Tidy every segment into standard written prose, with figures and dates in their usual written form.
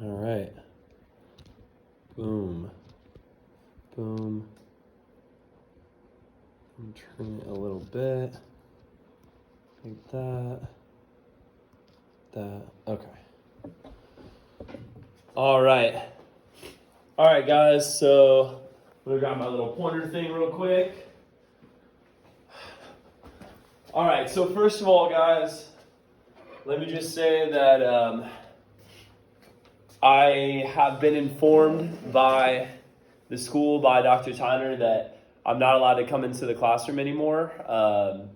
All right. Boom. Boom. I'm turning it a little bit. Like that. That. Okay. All right. All right, guys. So I'm going to grab my little pointer thing real quick. All right. So first of all, guys, let me just say that I have been informed by the school, by Dr. Tyner, that I'm not allowed to come into the classroom anymore.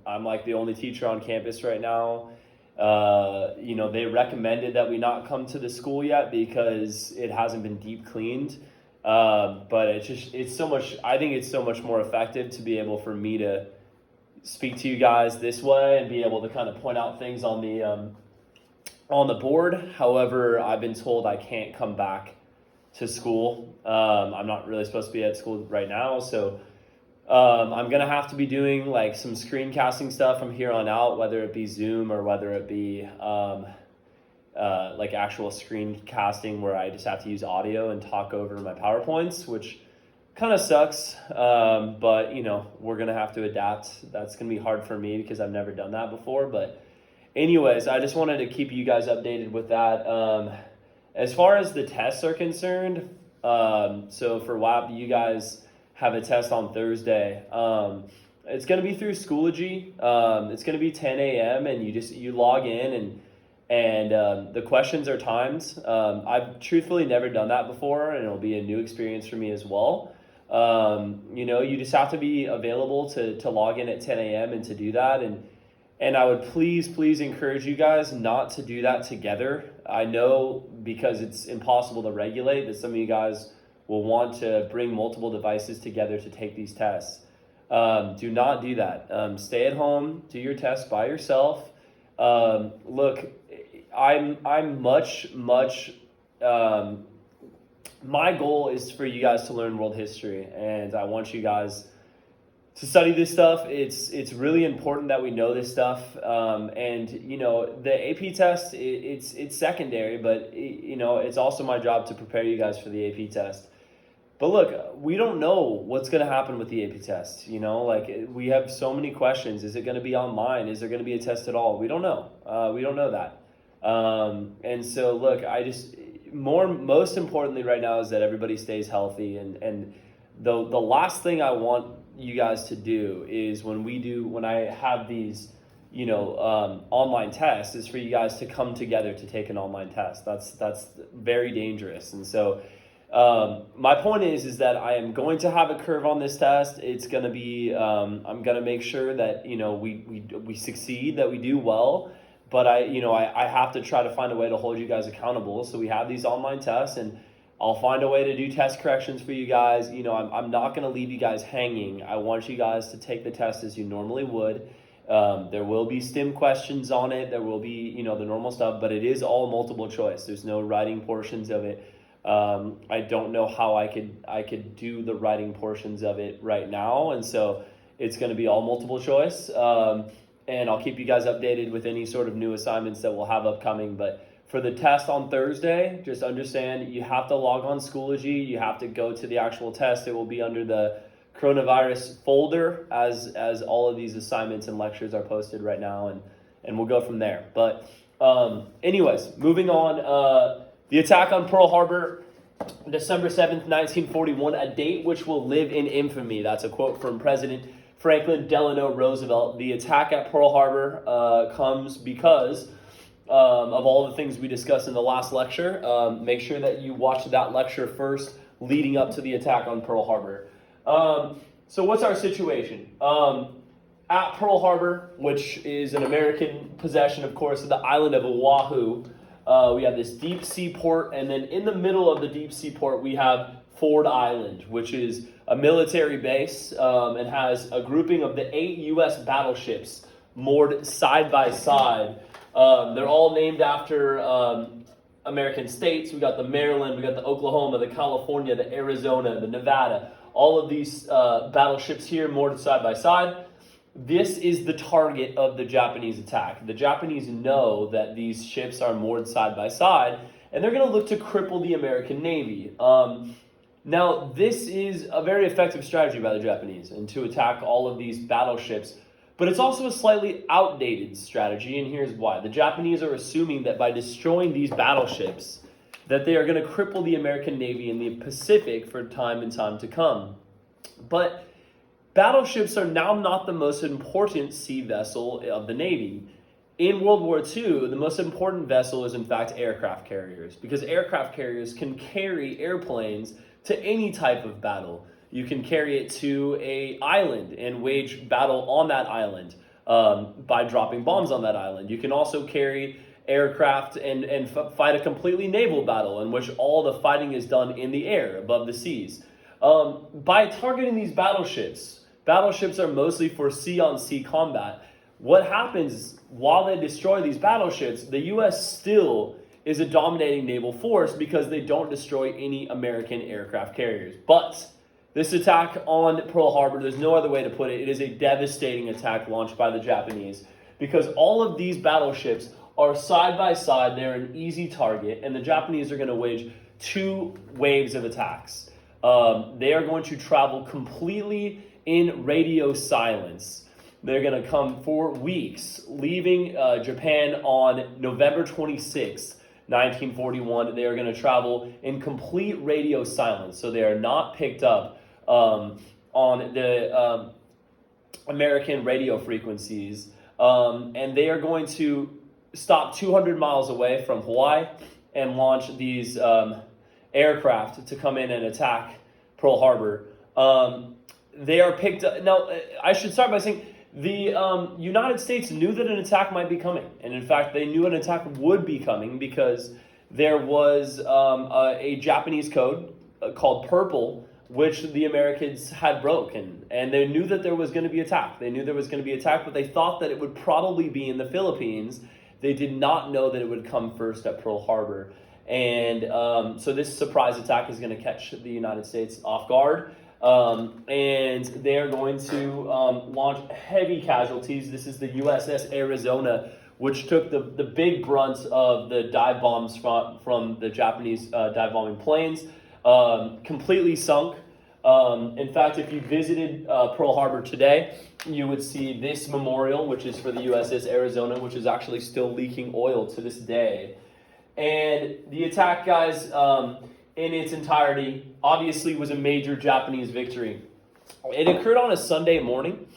I'm like the only teacher on campus right now. They recommended that we not come to the school yet because it hasn't been deep cleaned. But I think it's so much more effective to be able for me to speak to you guys this way and be able to kind of point out things on the board. However, I've been told I can't come back to school. I'm not really supposed to be at school right now, so I'm gonna have to be doing like some screencasting stuff from here on out, whether it be Zoom or whether it be like actual screencasting where I just have to use audio and talk over my PowerPoints, which kind of sucks. But we're gonna have to adapt. That's gonna be hard for me because I've never done that before. But anyways, I just wanted to keep you guys updated with that. As far as the tests are concerned, so for WAP, you guys have a test on Thursday. It's going to be through Schoology. It's going to be 10 a.m. and you log in and the questions are timed. I've truthfully never done that before, and it'll be a new experience for me as well. You just have to be available to log in at 10 a.m. and to do that. And I would please encourage you guys not to do that together. I know because it's impossible to regulate that some of you guys will want to bring multiple devices together to take these tests. Do not do that. Stay at home, do your tests by yourself. Look, I'm much, my goal is for you guys to learn world history, and I want you guys to study this stuff. It's really important that we know this stuff. And the AP test, it's secondary, but it's also my job to prepare you guys for the AP test. But look, we don't know what's going to happen with the AP test. We have so many questions. Is it going to be online? Is there going to be a test at all? We don't know. We don't know that. And so look, most importantly right now is that everybody stays healthy. And the last thing I want you guys to do is when I have these, online tests, is for you guys to come together to take an online test. That's very dangerous. And so, my point is that I am going to have a curve on this test. It's going to be, I'm going to make sure that, we succeed, that we do well, but I have to try to find a way to hold you guys accountable. So we have these online tests, and I'll find a way to do test corrections for you guys. I'm not going to leave you guys hanging. I want you guys to take the test as you normally would. There will be STEM questions on it. There will be, the normal stuff, but it is all multiple choice. There's no writing portions of it. I don't know how I could do the writing portions of it right now. And so it's going to be all multiple choice. And I'll keep you guys updated with any sort of new assignments that we'll have upcoming. But for the test on Thursday, just understand you have to log on Schoology. You have to go to the actual test. It will be under the coronavirus folder as all of these assignments and lectures are posted right now. And we'll go from there. But anyways, moving on. The attack on Pearl Harbor, December 7th, 1941, a date which will live in infamy. That's a quote from President Franklin Delano Roosevelt. The attack at Pearl Harbor comes because of all the things we discussed in the last lecture. Make sure that you watch that lecture first leading up to the attack on Pearl Harbor. So what's our situation? At Pearl Harbor, which is an American possession, of course, of the island of Oahu, we have this deep sea port, and then in the middle of the deep sea port, we have Ford Island, which is a military base and has a grouping of the 8 U.S. battleships moored side by side. They're all named after American states. We got the Maryland, we got the Oklahoma, the California, the Arizona, the Nevada. All of these battleships here moored side by side. This is the target of the Japanese attack. The Japanese know that these ships are moored side by side, and they're going to look to cripple the American Navy. Now, this is a very effective strategy by the Japanese, and to attack all of these battleships, but it's also a slightly outdated strategy, and here's why. The Japanese are assuming that by destroying these battleships, that they are going to cripple the American Navy in the Pacific for time and time to come. But battleships are now not the most important sea vessel of the Navy. In World War II, the most important vessel is in fact aircraft carriers, because aircraft carriers can carry airplanes to any type of battle. You can carry it to an island and wage battle on that island by dropping bombs on that island. You can also carry aircraft and fight a completely naval battle in which all the fighting is done in the air, above the seas. By targeting these battleships are mostly for sea-on-sea combat. What happens while they destroy these battleships, the U.S. still is a dominating naval force because they don't destroy any American aircraft carriers. But this attack on Pearl Harbor, there's no other way to put it, it is a devastating attack launched by the Japanese, because all of these battleships are side by side, they're an easy target, and the Japanese are going to wage 2 waves of attacks. They are going to travel completely in radio silence. They're going to come for weeks, leaving Japan on November 26th, 1941. They are going to travel in complete radio silence, so they are not picked up on the American radio frequencies, and they are going to stop 200 miles away from Hawaii and launch these aircraft to come in and attack Pearl Harbor. They are picked up. Now, I should start by saying the United States knew that an attack might be coming. And in fact, they knew an attack would be coming because there was a Japanese code called Purple, which the Americans had broken. And they knew that there was going to be attack. They knew there was going to be attack, but they thought that it would probably be in the Philippines. They did not know that it would come first at Pearl Harbor. And so this surprise attack is going to catch the United States off guard. And they are going to launch heavy casualties. This is the USS Arizona, which took the big brunt of the dive bombs from the Japanese dive bombing planes, completely sunk. In fact, if you visited Pearl Harbor today, you would see this memorial, which is for the USS Arizona, which is actually still leaking oil to this day. And the attack, guys, in its entirety, obviously was a major Japanese victory. It occurred on a Sunday morning,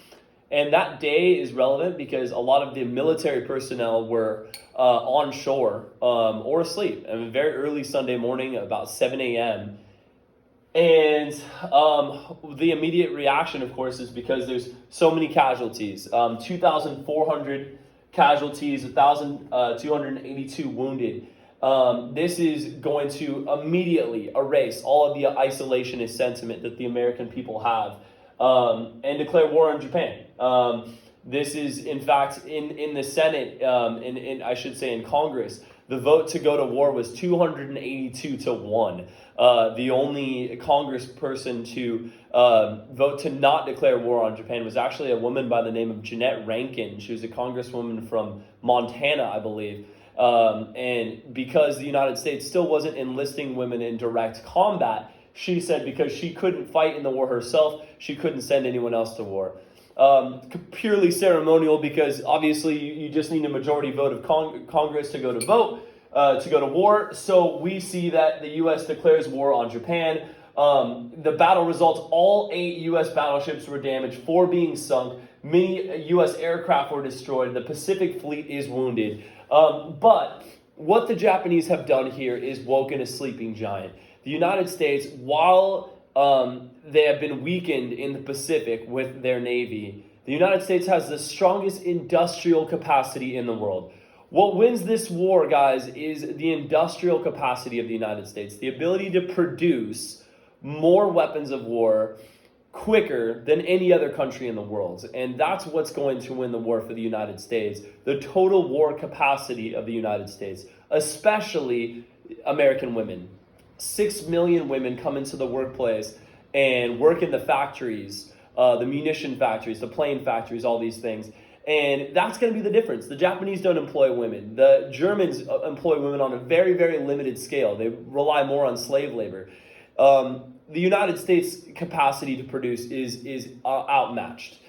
and that day is relevant because a lot of the military personnel were on shore or asleep. I mean, very early Sunday morning, about 7 a.m., and the immediate reaction, of course, is because there's so many casualties. 2,400 casualties, 1,282 wounded. This is going to immediately erase all of the isolationist sentiment that the American people have and declare war on Japan. This is, in fact, in the Senate, I should say in Congress, the vote to go to war was 282 to 1. The only congressperson to vote to not declare war on Japan was actually a woman by the name of Jeanette Rankin. She was a congresswoman from Montana, I believe. And because the United States still wasn't enlisting women in direct combat, she said because she couldn't fight in the war herself, she couldn't send anyone else to war. Purely ceremonial, because obviously you just need a majority vote of Congress to go to vote, to go to war. So we see that the U.S. declares war on Japan. The battle results, all 8 U.S. battleships were damaged, 4 being sunk. Many U.S. aircraft were destroyed. The Pacific Fleet is wounded. But what the Japanese have done here is woken a sleeping giant. The United States, while they have been weakened in the Pacific with their Navy, the United States has the strongest industrial capacity in the world. What wins this war, guys, is the industrial capacity of the United States, the ability to produce more weapons of war quicker than any other country in the world. And that's what's going to win the war for the United States, the total war capacity of the United States, especially American women. 6 million women come into the workplace and work in the factories, the munition factories, the plane factories, all these things. And that's going to be the difference. The Japanese don't employ women. The Germans employ women on a very, very limited scale. They rely more on slave labor. The United States capacity to produce is outmatched.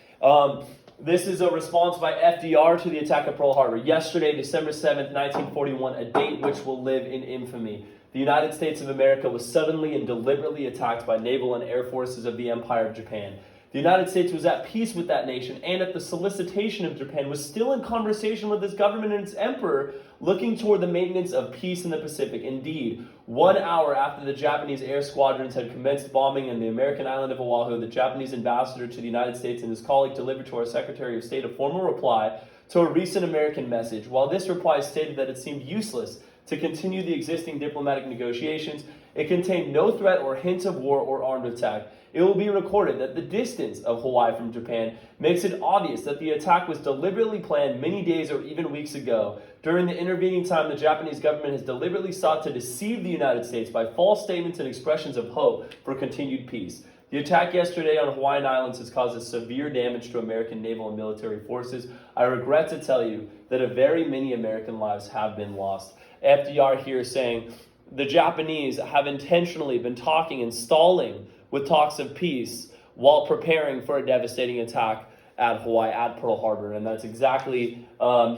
This is a response by FDR to the attack of Pearl Harbor. Yesterday, December 7th, 1941, a date which will live in infamy. The United States of America was suddenly and deliberately attacked by naval and air forces of the Empire of Japan. The United States was at peace with that nation and at the solicitation of Japan was still in conversation with its government and its emperor, looking toward the maintenance of peace in the Pacific. Indeed, 1 hour after the Japanese air squadrons had commenced bombing in the American island of Oahu, the Japanese ambassador to the United States and his colleague delivered to our Secretary of State a formal reply to a recent American message. While this reply stated that it seemed useless to continue the existing diplomatic negotiations, it contained no threat or hint of war or armed attack. It will be recorded that the distance of Hawaii from Japan makes it obvious that the attack was deliberately planned many days or even weeks ago. During the intervening time, the Japanese government has deliberately sought to deceive the United States by false statements and expressions of hope for continued peace. The attack yesterday on Hawaiian Islands has caused severe damage to American naval and military forces. I regret to tell you that a very many American lives have been lost. FDR here saying the Japanese have intentionally been talking and stalling with talks of peace while preparing for a devastating attack at Hawaii, at Pearl Harbor. And that's exactly,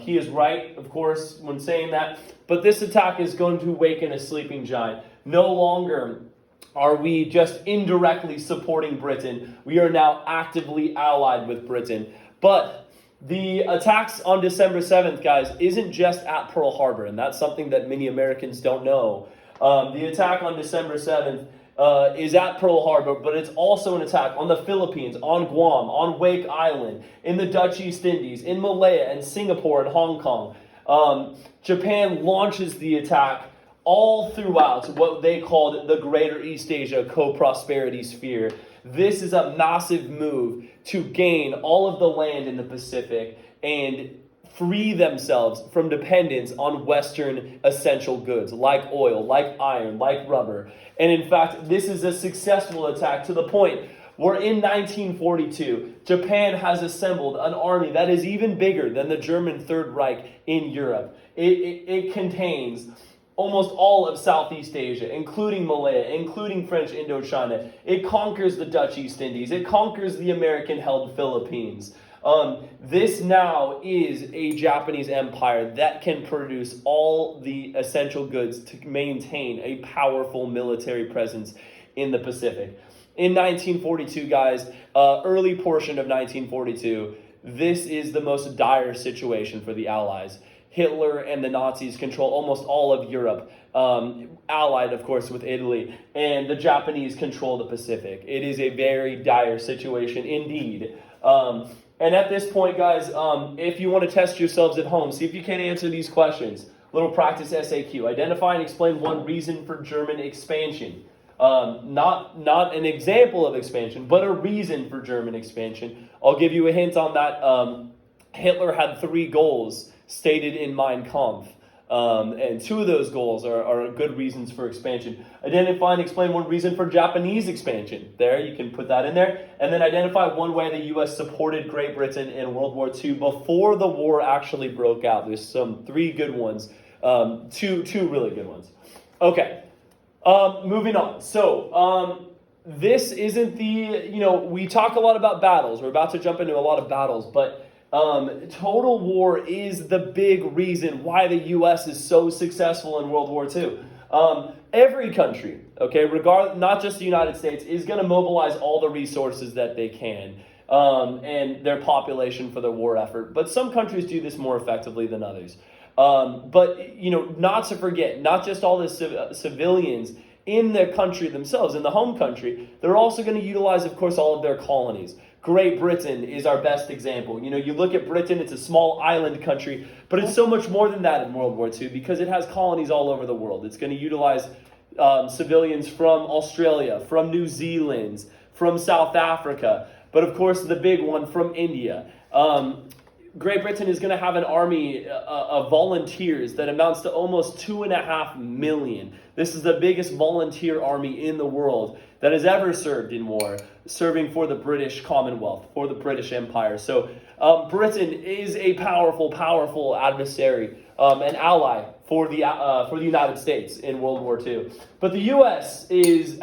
he is right, of course, when saying that. But this attack is going to awaken a sleeping giant. No longer are we just indirectly supporting Britain. We are now actively allied with Britain. But the attacks on December 7th, guys, isn't just at Pearl Harbor. And that's something that many Americans don't know. The attack on December 7th is at Pearl Harbor, but it's also an attack on the Philippines, on Guam, on Wake Island, in the Dutch East Indies, in Malaya, and Singapore, and Hong Kong. Japan launches the attack all throughout what they called the Greater East Asia Co-Prosperity Sphere. This is a massive move to gain all of the land in the Pacific and free themselves from dependence on Western essential goods like oil, like iron, like rubber. And in fact, this is a successful attack to the point where in 1942, Japan has assembled an army that is even bigger than the German Third Reich in Europe. It contains almost all of Southeast Asia, including Malaya, including French Indochina. It conquers the Dutch East Indies. It conquers the American-held Philippines. This now is a Japanese empire that can produce all the essential goods to maintain a powerful military presence in the Pacific. In 1942, guys, early portion of 1942, this is the most dire situation for the Allies. Hitler and the Nazis control almost all of Europe, allied, of course, with Italy, and the Japanese control the Pacific. It is a very dire situation indeed. And at this point, guys, if you want to test yourselves at home, see if you can answer these questions. Little practice SAQ. Identify and explain one reason for German expansion. Not an example of expansion, but a reason for German expansion. I'll give you a hint on that. Hitler had 3 goals stated in Mein Kampf. And 2 of those goals are good reasons for expansion. Identify and explain one reason for Japanese expansion. There, you can put that in there. And then identify one way the U.S. supported Great Britain in World War II before the war actually broke out. There's 3 good ones. Two really good ones. Okay, moving on. So, this isn't we talk a lot about battles. We're about to jump into a lot of battles, but total war is the big reason why the U.S. is so successful in World War II. Every country, okay, not just the United States, is going to mobilize all the resources that they can and their population for the war effort. But some countries do this more effectively than others. But, not to forget, not just all the civilians in their country themselves, in the home country, they're also going to utilize, of course, all of their colonies. Great Britain is our best example. You look at Britain, it's a small island country, but it's so much more than that in World War II because it has colonies all over the world. It's going to utilize civilians from Australia, from New Zealand, from South Africa, but of course the big one from India. Great Britain is going to have an army of volunteers that amounts to almost 2.5 million. This is the biggest volunteer army in the world that has ever served in war, serving for the British Commonwealth, for the British Empire. So Britain is a powerful adversary, an ally for the United States in World War II. But the U.S.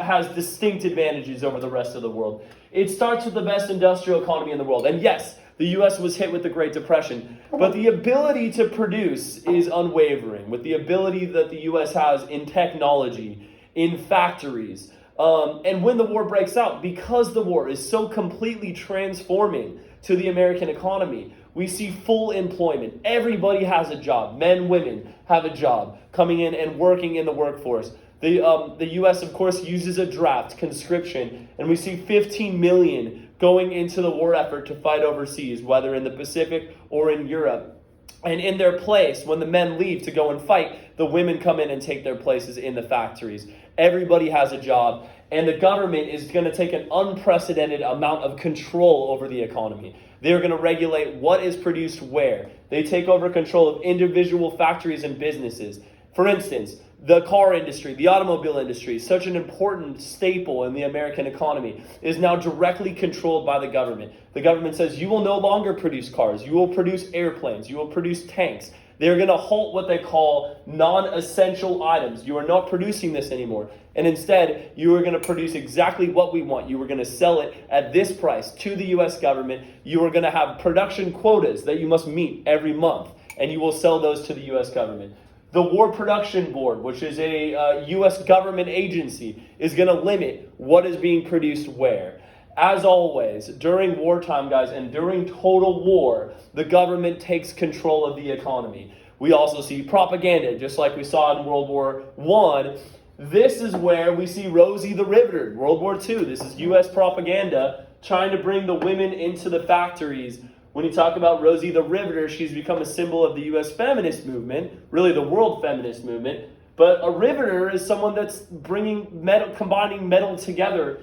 has distinct advantages over the rest of the world. It starts with the best industrial economy in the world. And yes, the U.S. was hit with the Great Depression, but the ability to produce is unwavering. With the ability that the U.S. has in technology, in factories, and when the war breaks out, because the war is so completely transforming to the American economy, we see full employment. Everybody has a job. Men, women have a job coming in and working in the workforce. The U.S., of course, uses a draft, conscription, and we see 15 million going into the war effort to fight overseas, whether in the Pacific or in Europe. And in their place, when the men leave to go and fight, the women come in and take their places in the factories. Everybody has a job, and the government is going to take an unprecedented amount of control over the economy. They're going to regulate what is produced where. They take over control of individual factories and businesses. For instance, the car industry, the automobile industry, such an important staple in the American economy, is now directly controlled by the government. The government says you will no longer produce cars, you will produce airplanes, you will produce tanks. They're going to halt what they call non-essential items. You are not producing this anymore. And instead, you are going to produce exactly what we want. You are going to sell it at this price to the U.S. government. You are going to have production quotas that you must meet every month, and you will sell those to the U.S. government. The War Production Board, which is a U.S. government agency, is going to limit what is being produced where. As always, during wartime, guys, and during total war, the government takes control of the economy. We also see propaganda, just like we saw in World War I. This is where we see Rosie the Riveter, World War II. This is U.S. propaganda trying to bring the women into the factories. When you talk about Rosie the Riveter, she's become a symbol of the U.S. feminist movement, really the world feminist movement. But a riveter is someone that's bringing metal, combining metal together.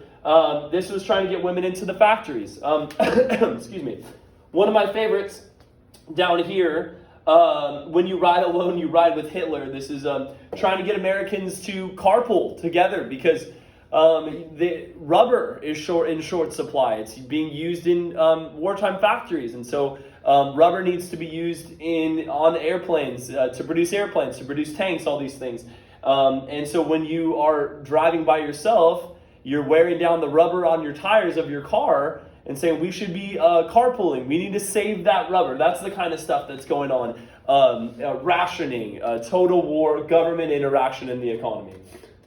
This was trying to get women into the factories. Excuse me. One of my favorites down here, when you ride alone, you ride with Hitler. This is trying to get Americans to carpool together because the rubber is in short supply. It's being used in wartime factories, and so rubber needs to be used on airplanes to produce tanks, all these things. And so when you are driving by yourself, you're wearing down the rubber on your tires of your car and saying we should be carpooling. We need to save that rubber. That's the kind of stuff that's going on. Rationing, total war, government interaction in the economy.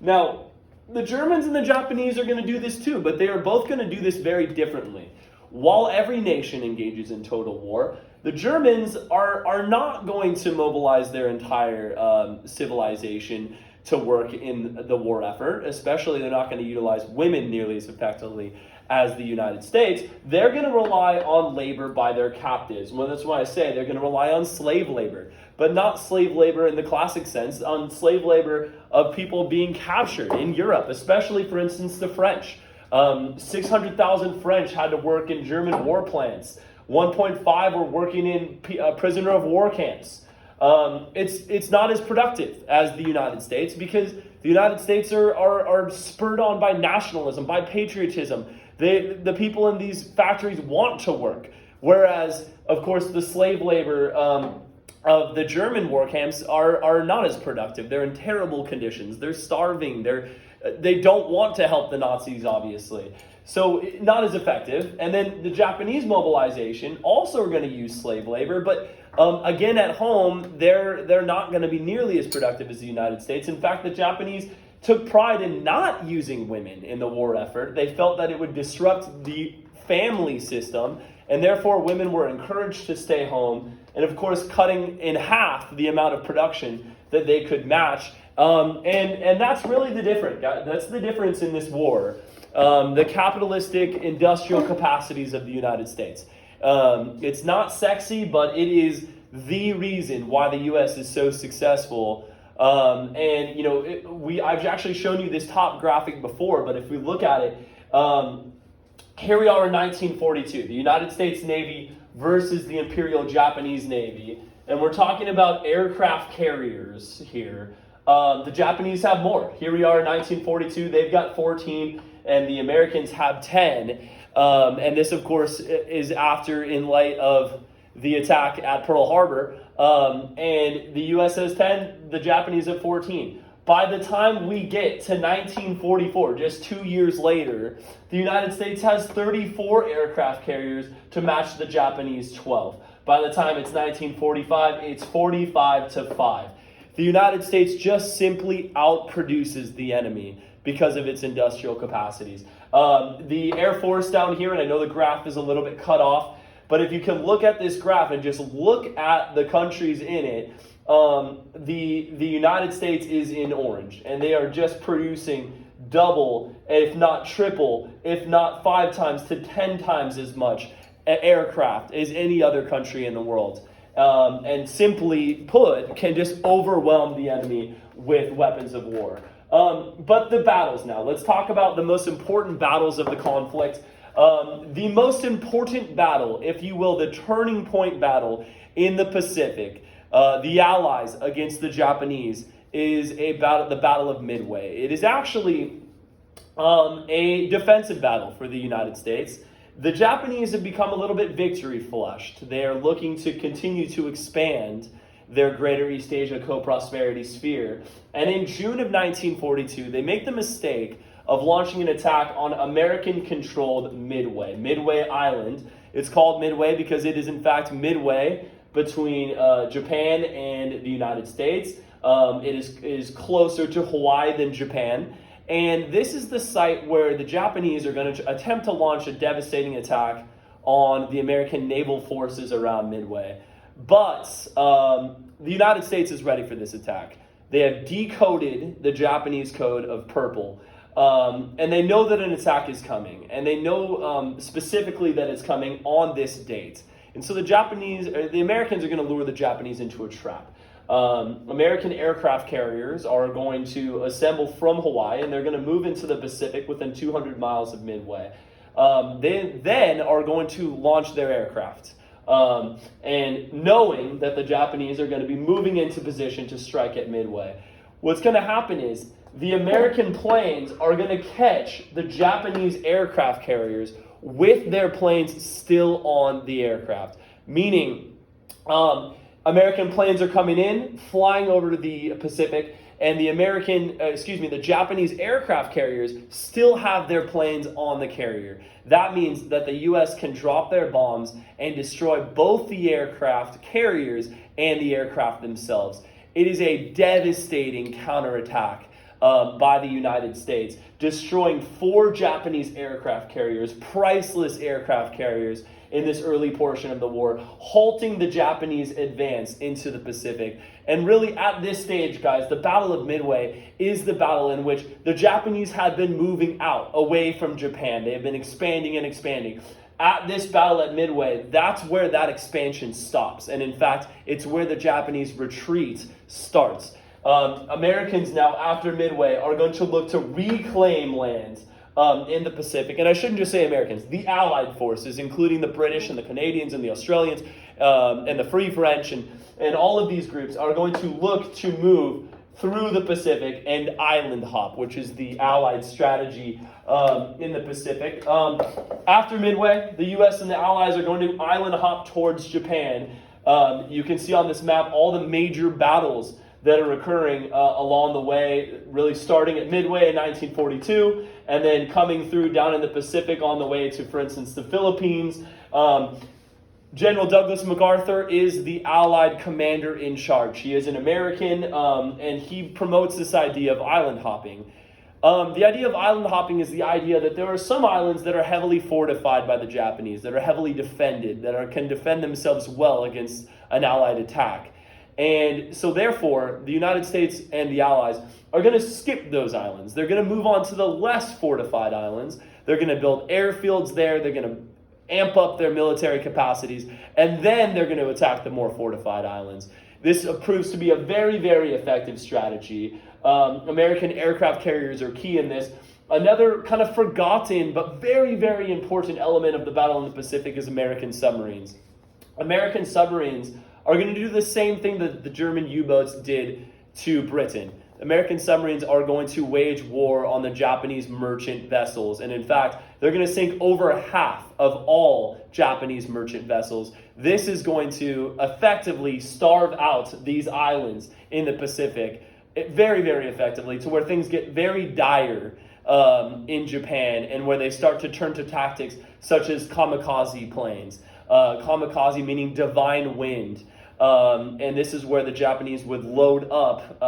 Now, the Germans and the Japanese are going to do this too, but they are both going to do this very differently. While every nation engages in total war, the Germans are not going to mobilize their entire civilization to work in the war effort. Especially, they're not going to utilize women nearly as effectively as the United States. They're going to rely on labor by their captives. Well, that's why I say they're going to rely on slave labor, but not slave labor in the classic sense, on slave labor of people being captured in Europe, especially, for instance, the French. 600,000 French had to work in German war plants. 1.5 were working in prisoner of war camps. It's not as productive as the United States because the United States are spurred on by nationalism, by patriotism. The people in these factories want to work, whereas, of course, the slave labor of the German war camps are not as productive. They're in terrible conditions. They're starving. They don't want to help the Nazis, obviously. So not as effective. And then the Japanese mobilization also are going to use slave labor, but again at home they're not going to be nearly as productive as the United States. In fact, the Japanese took pride in not using women in the war effort. They felt that it would disrupt the family system, and therefore women were encouraged to stay home, and of course cutting in half the amount of production that they could match. And that's really the difference. That's the difference in this war. The capitalistic industrial capacities of the United States. It's not sexy, but it is the reason why the U.S. is so successful. And you know, I've actually shown you this top graphic before, but if we look at it, here we are in 1942. The United States Navy versus the Imperial Japanese Navy. And we're talking about aircraft carriers here. The Japanese have more. Here we are in 1942, they've got 14, and the Americans have 10. And this, of course, is after, in light of the attack at Pearl Harbor. And the U.S. has 10, the Japanese have 14. By the time we get to 1944, just 2 years later, the United States has 34 aircraft carriers to match the Japanese 12. By the time it's 1945, it's 45-5. The United States just simply outproduces the enemy because of its industrial capacities. The Air Force down here, and I know the graph is a little bit cut off, but if you can look at this graph and just look at the countries in it, the United States is in orange, and they are just producing double, if not triple, if not 5 times to 10 times as much aircraft as any other country in the world. And simply put, can just overwhelm the enemy with weapons of war. But the battles now. Let's talk about the most important battles of the conflict. The most important battle, if you will, the turning point battle in the Pacific, the Allies against the Japanese, is the Battle of Midway. It is actually a defensive battle for the United States. The Japanese have become a little bit victory flushed. They are looking to continue to expand their Greater East Asia co-prosperity sphere. And in June of 1942, they make the mistake of launching an attack on American-controlled Midway Island. It's called Midway because it is in fact midway between Japan and the United States. It is closer to Hawaii than Japan. And this is the site where the Japanese are going to attempt to launch a devastating attack on the American naval forces around Midway. But the United States is ready for this attack. They have decoded the Japanese code of purple. And they know that an attack is coming. And they know specifically that it's coming on this date. And so the Americans are going to lure the Japanese into a trap. American aircraft carriers are going to assemble from Hawaii, and they're going to move into the Pacific within 200 miles of Midway. They then are going to launch their aircraft. And knowing that the Japanese are going to be moving into position to strike at Midway. What's going to happen is the American planes are going to catch the Japanese aircraft carriers with their planes still on the aircraft. Meaning, American planes are coming in, flying over to the Pacific, and the Japanese aircraft carriers still have their planes on the carrier. That means that the U.S. can drop their bombs and destroy both the aircraft carriers and the aircraft themselves. It is a devastating counterattack by the United States, destroying 4 Japanese aircraft carriers, priceless aircraft carriers, in this early portion of the war, halting the Japanese advance into the Pacific. And really, at this stage, guys, the Battle of Midway is the battle in which the Japanese had been moving out, away from Japan. They have been expanding and expanding. At this battle at Midway, that's where that expansion stops. And in fact, it's where the Japanese retreat starts. Americans now, after Midway, are going to look to reclaim lands in the Pacific. And I shouldn't just say Americans, the Allied forces, including the British and the Canadians and the Australians and the Free French and all of these groups are going to look to move through the Pacific and island hop, which is the Allied strategy in the Pacific. After Midway, the U.S. and the Allies are going to island hop towards Japan. You can see on this map all the major battles that are occurring along the way, really starting at Midway in 1942, and then coming through down in the Pacific on the way to, for instance, the Philippines. General Douglas MacArthur is the Allied commander-in-charge. He is an American, and he promotes this idea of island hopping. The idea of island hopping is the idea that there are some islands that are heavily fortified by the Japanese, that are heavily defended, that can defend themselves well against an Allied attack. And so therefore, the United States and the Allies are going to skip those islands. They're going to move on to the less fortified islands. They're going to build airfields there. They're going to amp up their military capacities. And then they're going to attack the more fortified islands. This proves to be a very, very effective strategy. American aircraft carriers are key in this. Another kind of forgotten but very, very important element of the battle in the Pacific is American submarines. American submarines are going to do the same thing that the German U-boats did to Britain. American submarines are going to wage war on the Japanese merchant vessels. And in fact, they're going to sink over half of all Japanese merchant vessels. This is going to effectively starve out these islands in the Pacific very, very effectively, to where things get very dire in Japan, and where they start to turn to tactics such as kamikaze planes. Kamikaze meaning divine wind. And this is where the Japanese would load up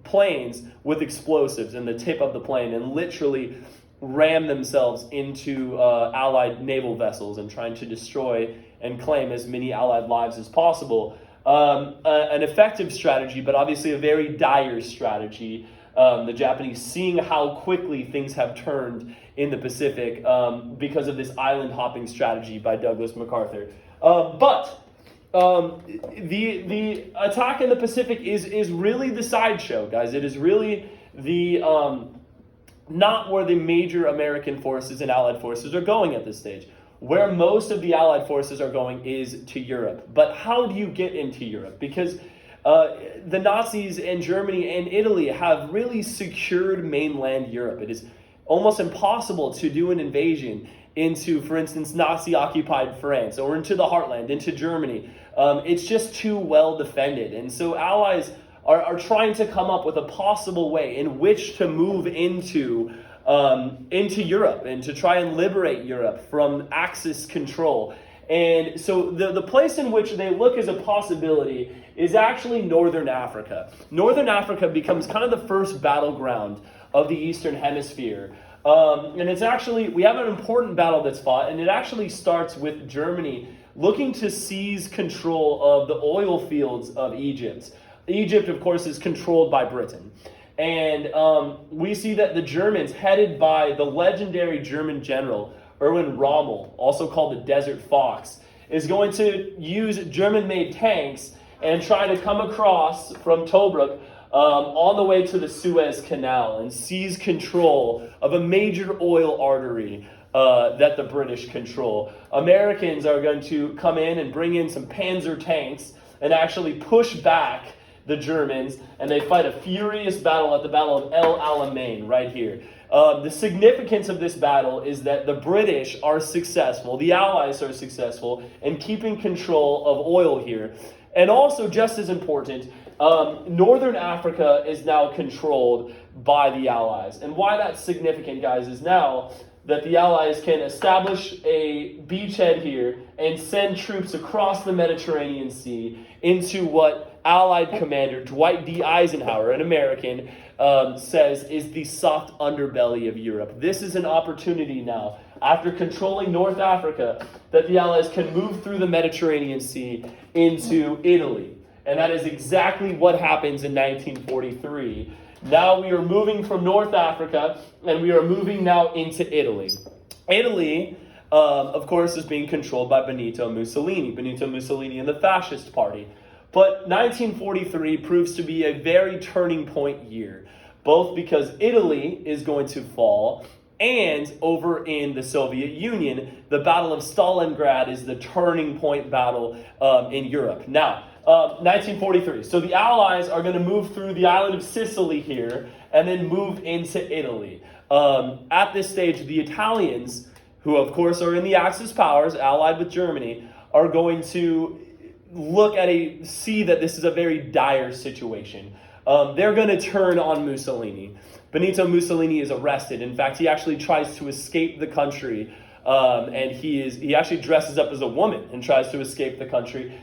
planes with explosives in the tip of the plane and literally ram themselves into Allied naval vessels and trying to destroy and claim as many Allied lives as possible. An effective strategy, but obviously a very dire strategy. The Japanese seeing how quickly things have turned in the Pacific because of this island hopping strategy by Douglas MacArthur. But the attack in the Pacific is really the sideshow, guys. It is really the not where the major American forces and Allied forces are going at this stage. Where most of the Allied forces are going is to Europe. But how do you get into Europe? Because the Nazis and Germany and Italy have really secured mainland Europe. It is almost impossible to do an invasion into, for instance, Nazi-occupied France or into the heartland, into Germany. It's just too well defended. And so Allies are trying to come up with a possible way in which to move into Europe and to try and liberate Europe from Axis control. And so the place in which they look as a possibility is actually Northern Africa. Northern Africa becomes kind of the first battleground of the Eastern Hemisphere. And it's actually, we have an important battle that's fought, and it actually starts with Germany looking to seize control of the oil fields of Egypt. Egypt, of course, is controlled by Britain. And we see that the Germans, headed by the legendary German general Erwin Rommel, also called the Desert Fox, is going to use German-made tanks and try to come across from Tobruk on the way to the Suez Canal and seize control of a major oil artery that the British control. Americans are going to come in and bring in some Panzer tanks and actually push back the Germans, and they fight a furious battle at the Battle of El Alamein right here. The significance of this battle is that the British are successful, the Allies are successful in keeping control of oil here. And also, just as important, Northern Africa is now controlled by the Allies. And why that's significant, guys, is now that the Allies can establish a beachhead here and send troops across the Mediterranean Sea into what Allied commander Dwight D. Eisenhower, an American, says is the soft underbelly of Europe. This is an opportunity now, after controlling North Africa, that the Allies can move through the Mediterranean Sea into Italy. And that is exactly what happens in 1943. Now we are moving from North Africa, and we are moving now into Italy. Italy, of course, is being controlled by Benito Mussolini and the Fascist Party. But 1943 proves to be a very turning point year, both because Italy is going to fall, and over in the Soviet Union, the Battle of Stalingrad is the turning point battle in Europe. Now, 1943. So the Allies are going to move through the island of Sicily here and then move into Italy. At this stage, the Italians, who of course are in the Axis powers, allied with Germany, are going to see that this is a very dire situation. They're going to turn on Mussolini. Benito Mussolini is arrested. In fact, he actually tries to escape the country, and he actually dresses up as a woman and tries to escape the country.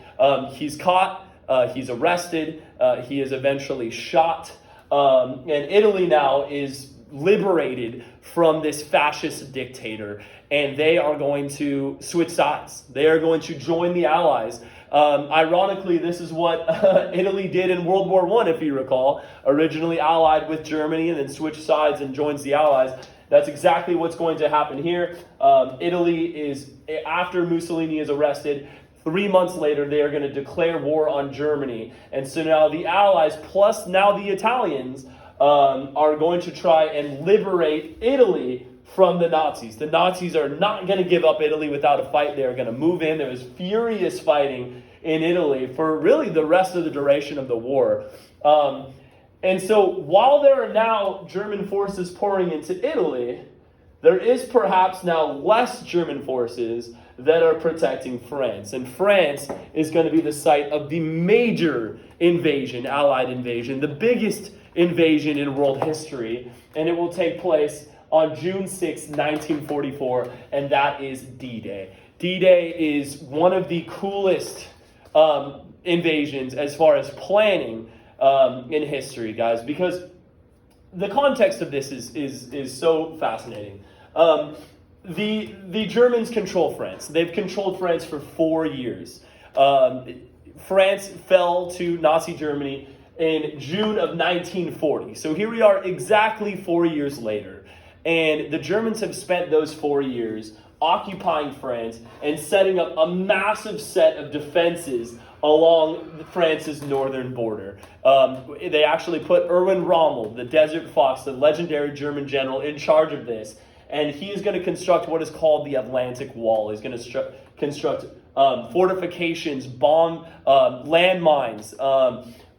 He's caught, he's arrested, he is eventually shot, and Italy now is liberated from this fascist dictator, and they are going to switch sides. They are going to join the Allies. Ironically, this is what Italy did in World War I, if you recall. Originally allied with Germany and then switched sides and joins the Allies. That's exactly what's going to happen here. Italy is, after Mussolini is arrested, 3 months later, they are going to declare war on Germany. And so now the Allies, plus now the Italians, are going to try and liberate Italy from the Nazis. The Nazis are not going to give up Italy without a fight. They're going to move in. There was furious fighting in Italy for really the rest of the duration of the war. And so while there are now German forces pouring into Italy, there is perhaps now less German forces that are protecting France. And France is going to be the site of the major invasion, Allied invasion, the biggest invasion in world history. And it will take place on June 6, 1944, and that is D-Day. D-Day is one of the coolest invasions as far as planning in history, guys, because the context of this is so fascinating. The Germans control France. They've controlled France for 4 years. France fell to Nazi Germany in June of 1940. So here we are exactly 4 years later. And the Germans have spent those 4 years occupying France and setting up a massive set of defenses along France's northern border. They actually put Erwin Rommel, the Desert Fox, the legendary German general, in charge of this. And he is going to construct what is called the Atlantic Wall. He's going to construct fortifications, bomb landmines,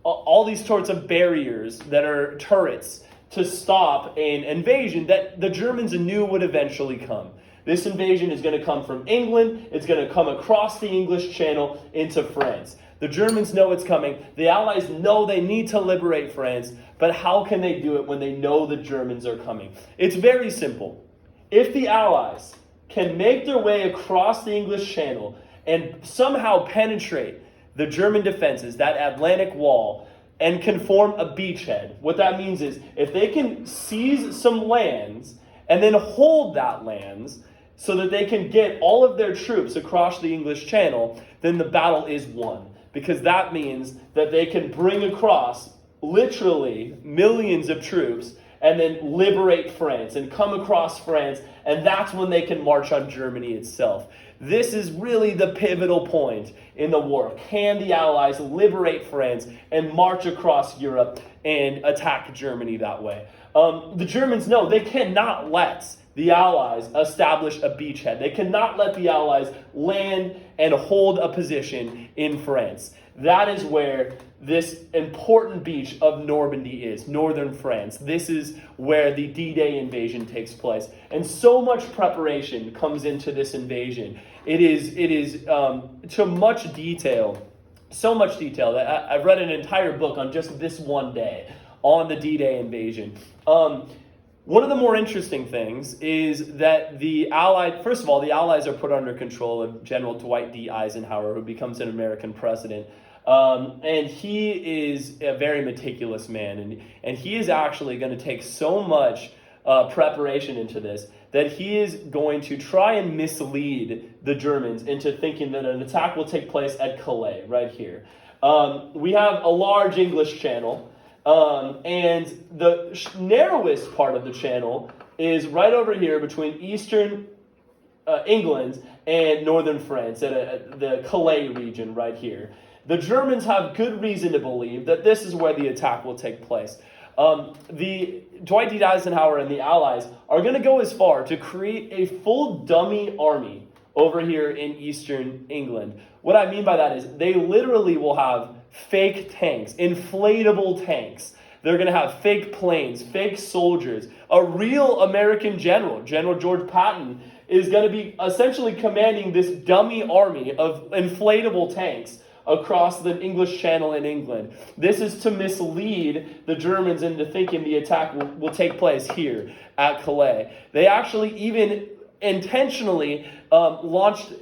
all these sorts of barriers that are turrets to stop an invasion that the Germans knew would eventually come. This invasion is going to come from England. It's going to come across the English Channel into France. The Germans know it's coming. The Allies know they need to liberate France, but how can they do it when they know the Germans are coming? It's very simple. If the Allies can make their way across the English Channel and somehow penetrate the German defenses, that Atlantic Wall, and can form a beachhead, what that means is if they can seize some lands and then hold that lands so that they can get all of their troops across the English Channel, then the battle is won. Because that means that they can bring across literally millions of troops and then liberate France and come across France, and that's when they can march on Germany itself. This is really the pivotal point in the war. Can the Allies liberate France and march across Europe and attack Germany that way? The Germans know they cannot let the Allies establish a beachhead. They cannot let the Allies land and hold a position in France. That is where this important beach of Normandy is, northern France. This is where the D-Day invasion takes place. And so much preparation comes into this invasion. It is to much detail, so much detail that I've read an entire book on just this one day, on the D-Day invasion. One of the more interesting things is that first of all, the Allies are put under control of General Dwight D. Eisenhower, who becomes an American president. And he is a very meticulous man. And he is actually going to take so much preparation into this that he is going to try and mislead the Germans into thinking that an attack will take place at Calais, right here. We have a large English channel. And the narrowest part of the channel is right over here between eastern England and northern France, at the Calais region right here. The Germans have good reason to believe that this is where the attack will take place. The Dwight D. Eisenhower and the Allies are going to go as far to create a full dummy army over here in eastern England. What I mean by that is they literally will have fake tanks, inflatable tanks. They're going to have fake planes, fake soldiers. A real American general, General George Patton, is going to be essentially commanding this dummy army of inflatable tanks across the English Channel in England. This is to mislead the Germans into thinking the attack will take place here at Calais. They actually even intentionally launched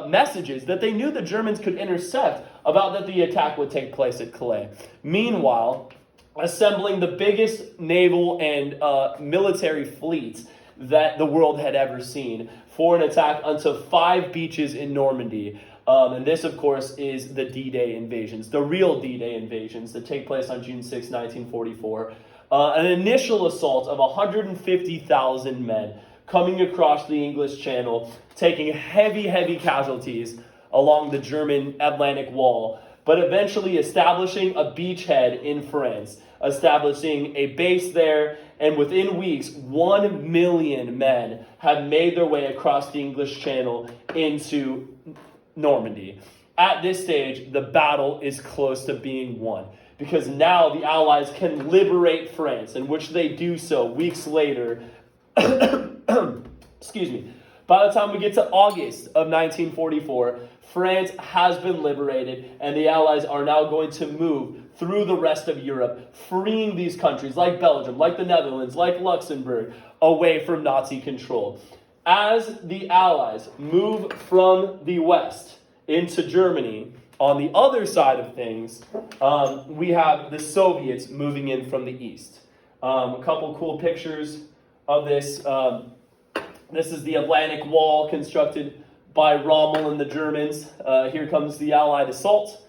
messages that they knew the Germans could intercept about that the attack would take place at Calais. Meanwhile, assembling the biggest naval and military fleets that the world had ever seen for an attack onto 5 beaches in Normandy. And this, of course, is the D-Day invasions, the real D-Day invasions that take place on June 6, 1944. An initial assault of 150,000 men coming across the English Channel, taking heavy casualties along the German Atlantic Wall, but eventually establishing a beachhead in France. establishing a base there. And within weeks, 1 million men had made their way across the English Channel into Normandy. At this stage, the battle is close to being won, because now the Allies can liberate France, in which they do so weeks later. Excuse me. By the time we get to August of 1944, France has been liberated, and the Allies are now going to move through the rest of Europe, freeing these countries like Belgium, like the Netherlands, like Luxembourg, away from Nazi control. As the Allies move from the West into Germany, on the other side of things, we have the Soviets moving in from the East. A couple cool pictures of this. This is the Atlantic Wall constructed by Rommel and the Germans. Here comes the Allied assault.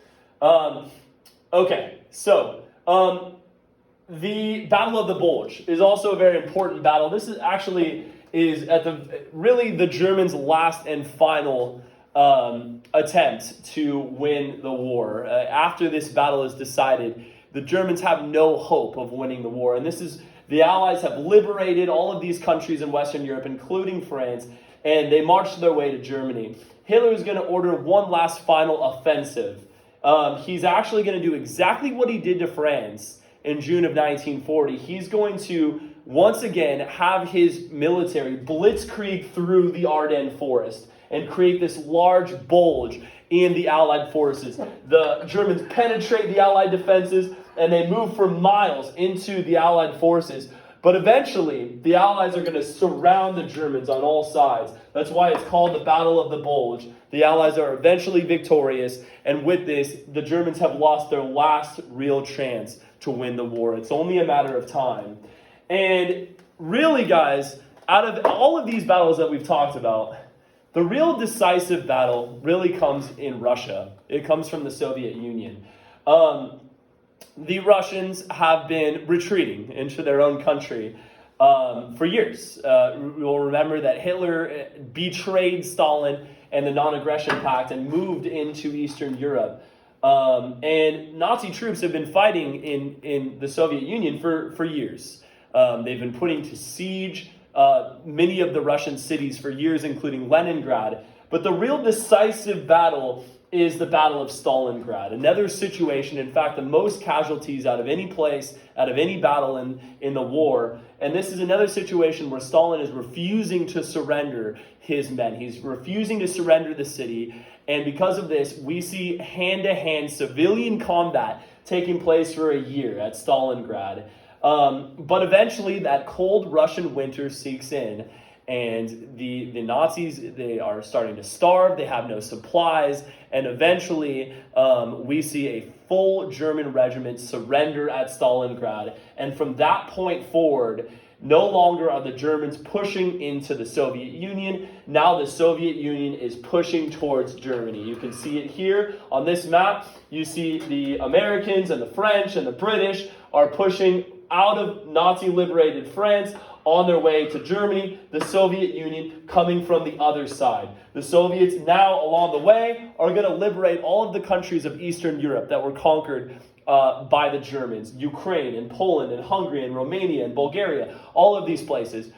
Okay, so the Battle of the Bulge is also a very important battle. This is actually at the Germans' last and final attempt to win the war. After this battle is decided, the Germans have no hope of winning the war, and the Allies have liberated all of these countries in Western Europe, including France, and they march their way to Germany. Hitler is going to order one last final offensive. He's actually going to do exactly what he did to France in June of 1940. He's going to, once again, have his military blitzkrieg through the Ardennes forest and create this large bulge in the Allied forces. The Germans penetrate the Allied defenses, and they move for miles into the Allied forces. But eventually, the Allies are going to surround the Germans on all sides. That's why it's called the Battle of the Bulge. The Allies are eventually victorious, and with this, the Germans have lost their last real chance to win the war. It's only a matter of time. And really, guys, out of all of these battles that we've talked about, the real decisive battle really comes in Russia. It comes from the Soviet Union. The Russians have been retreating into their own country for years. You'll remember that Hitler betrayed Stalin and the non-aggression pact and moved into Eastern Europe. And Nazi troops have been fighting in the Soviet Union for years. They've been putting to siege many of the Russian cities for years, including Leningrad. But the real decisive battle is the Battle of Stalingrad. Another situation, in fact, the most casualties out of any place, out of any battle in the war. And this is another situation where Stalin is refusing to surrender his men. He's refusing to surrender the city. And because of this, we see hand-to-hand civilian combat taking place for a year at Stalingrad. But eventually that cold Russian winter seeks in, and the Nazis, they are starting to starve, they have no supplies, and eventually we see a full German regiment surrender at Stalingrad. And from that point forward, no longer are the Germans pushing into the Soviet Union. Now the Soviet Union is pushing towards Germany. You can see it here on this map. You see the Americans and the French and the British are pushing out of Nazi-liberated France on their way to Germany, the Soviet Union coming from the other side. The Soviets now, along the way, are going to liberate all of the countries of Eastern Europe that were conquered by the Germans. Ukraine and Poland and Hungary and Romania and Bulgaria, all of these places.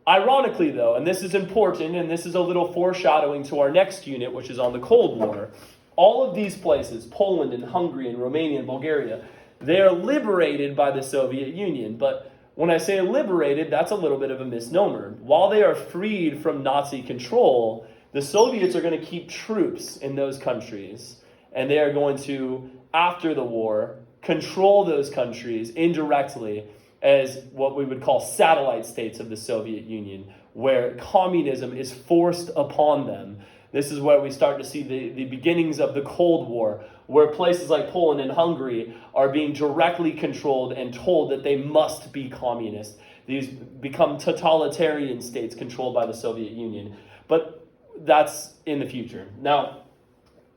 Ironically, though, and this is important, and this is a little foreshadowing to our next unit, which is on the Cold War, all of these places, Poland and Hungary and Romania and Bulgaria, they are liberated by the Soviet Union. But when I say liberated, that's a little bit of a misnomer. While they are freed from Nazi control, the Soviets are going to keep troops in those countries, and they are going to, after the war, control those countries indirectly as what we would call satellite states of the Soviet Union, where communism is forced upon them. This is where we start to see the beginnings of the Cold War, where places like Poland and Hungary are being directly controlled and told that they must be communist. These become totalitarian states controlled by the Soviet Union. But that's in the future. Now,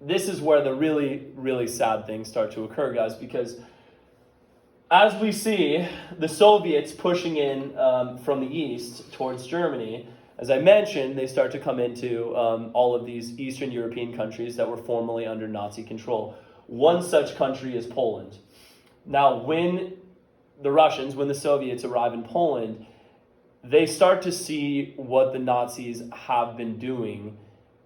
this is where the really, really sad things start to occur, guys, because as we see the Soviets pushing in from the east towards Germany, as I mentioned, they start to come into all of these Eastern European countries that were formerly under Nazi control. One such country is Poland. Now, when the Russians, when the Soviets arrive in Poland, they start to see what the Nazis have been doing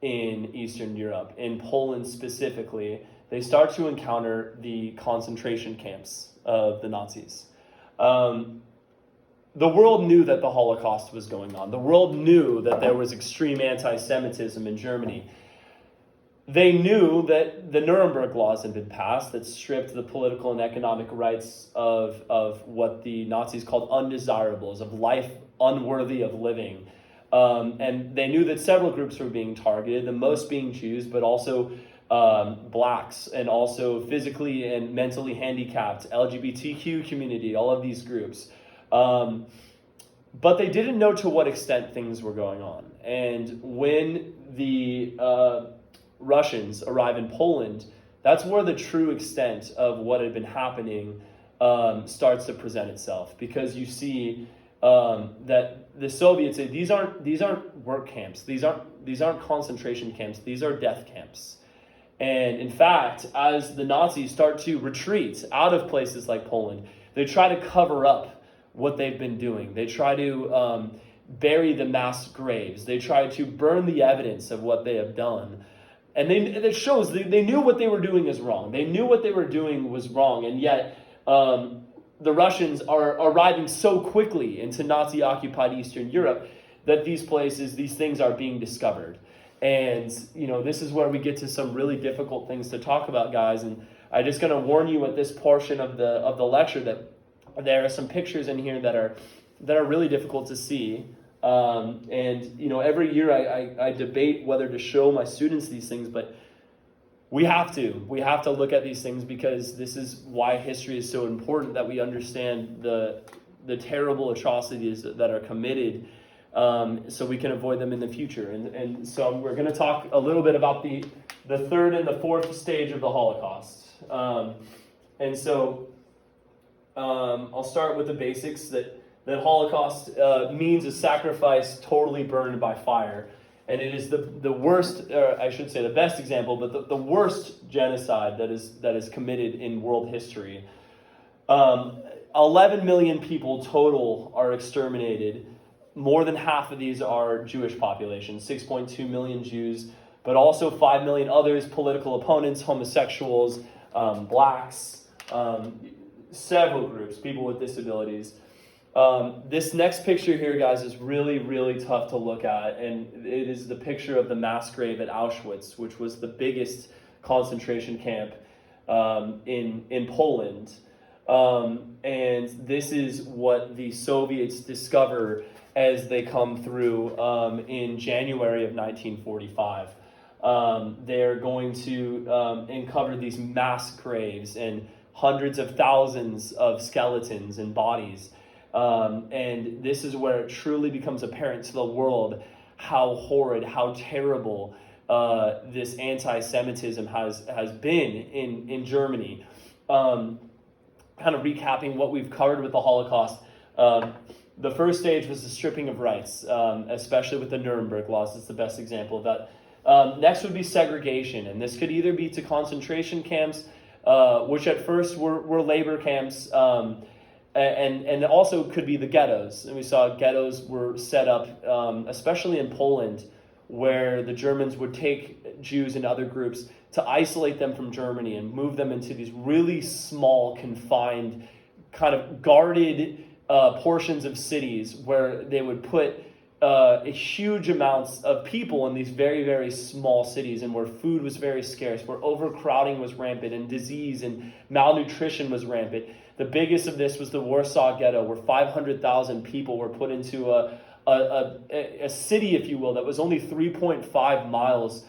in Eastern Europe, in Poland specifically. They start to encounter the concentration camps of the Nazis. The world knew that the Holocaust was going on. The world knew that there was extreme anti-Semitism in Germany. They knew that the Nuremberg laws had been passed that stripped the political and economic rights of what the Nazis called undesirables, of life unworthy of living. And they knew that several groups were being targeted, the most being Jews, but also blacks, and also physically and mentally handicapped, LGBTQ community, all of these groups. But they didn't know to what extent things were going on. And when the Russians arrive in Poland, that's where the true extent of what had been happening starts to present itself, because you see that the Soviets say these aren't work camps, these aren't concentration camps, these are death camps. And in fact, as the Nazis start to retreat out of places like Poland, they try to cover up what they've been doing. They try to bury the mass graves. They try to burn the evidence of what they have done. And it shows they knew what they were doing is wrong. They knew what they were doing was wrong, and yet the Russians are arriving so quickly into Nazi-occupied Eastern Europe that these things are being discovered. And, this is where we get to some really difficult things to talk about, guys. And I'm just going to warn you at this portion of the lecture that there are some pictures in here that are really difficult to see. Every year I debate whether to show my students these things, but we have to look at these things, because this is why history is so important, that we understand the terrible atrocities that are committed, so we can avoid them in the future. And so we're going to talk a little bit about the third and the fourth stage of the Holocaust. I'll start with the basics that Holocaust means a sacrifice totally burned by fire. And it is the worst, or I should say the best example, but the worst genocide that is committed in world history. 11 million people total are exterminated. More than half of these are Jewish populations, 6.2 million Jews, but also 5 million others, political opponents, homosexuals, blacks, several groups, people with disabilities. This next picture here, guys, is really, really tough to look at, and it is the picture of the mass grave at Auschwitz, which was the biggest concentration camp in Poland. And this is what the Soviets discover as they come through in January of 1945. They're going to uncover these mass graves and hundreds of thousands of skeletons and bodies. And this is where it truly becomes apparent to the world how horrid, how terrible this anti-Semitism has been in Germany. Kind of recapping what we've covered with the Holocaust, the first stage was the stripping of rights, especially with the Nuremberg laws. It's the best example of that. Next would be segregation, and this could either be to concentration camps, which at first were labor camps, and also could be the ghettos. And we saw ghettos were set up, especially in Poland, where the Germans would take Jews and other groups to isolate them from Germany and move them into these really small, confined, kind of guarded portions of cities, where they would put huge amounts of people in these very, very small cities, and where food was very scarce, where overcrowding was rampant, and disease and malnutrition was rampant. The biggest of this was the Warsaw Ghetto, where 500,000 people were put into a city, if you will, that was only 3.5 miles